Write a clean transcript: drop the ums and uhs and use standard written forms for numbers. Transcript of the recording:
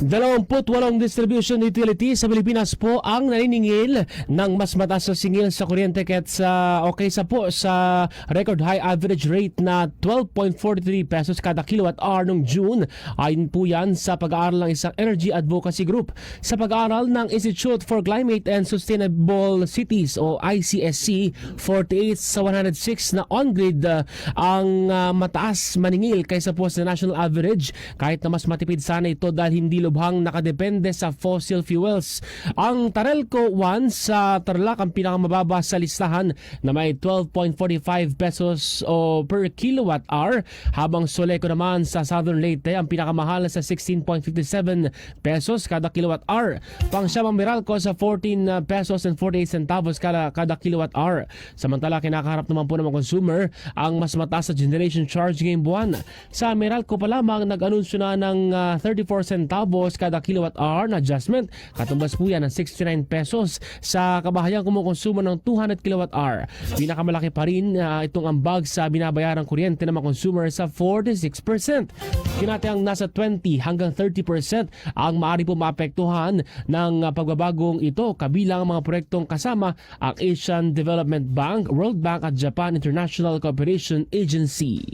28 distribution utilities sa Pilipinas po ang naniningil ng mas mataas na singil sa kuryente kaysa po sa record high average rate na 12.43 pesos kada kilowatt hour noong June. Ayon po yan sa pag-aaral ng isang energy advocacy group. Sa pag-aaral ng Institute for Climate and Sustainable Cities o ICSC, 48 sa 106 na on-grid ang mataas maningil kaysa po sa national average, kahit na mas matipid sana ito dahil hindi lubhang nakadepende sa fossil fuels. Ang Tarelco 1 sa Tarlac ang pinakamababa sa listahan na may 12.45 pesos o per kilowatt hour, habang Soleco naman sa Southern Leyte ang pinakamahal sa 16.57 pesos kada kilowatt hour. Pang-siyam ang Meralco sa 14 pesos and 48 centavos kada kilowatt hour. Samantala, kinakaharap naman po ng mga consumer ang mas mataas sa generation charge ngayong buwan. Sa Meralco pa lamang nag-anunsyo na ng 34 centavos kada kilowatt hour na adjustment. Katumbas po yan ng 69 pesos sa kabahayang kumukonsumo ng 200 kilowatt hour. Pinakamalaki pa rin itong ambag sa binabayarang kuryente ng mga consumer sa 46%. Kinatayang nasa 20 hanggang 30% ang maaari po maapektuhan ng pagbabagong ito, kabilang ang mga proyektong kasama ang Asian Development Bank, World Bank at Japan International Cooperation Agency.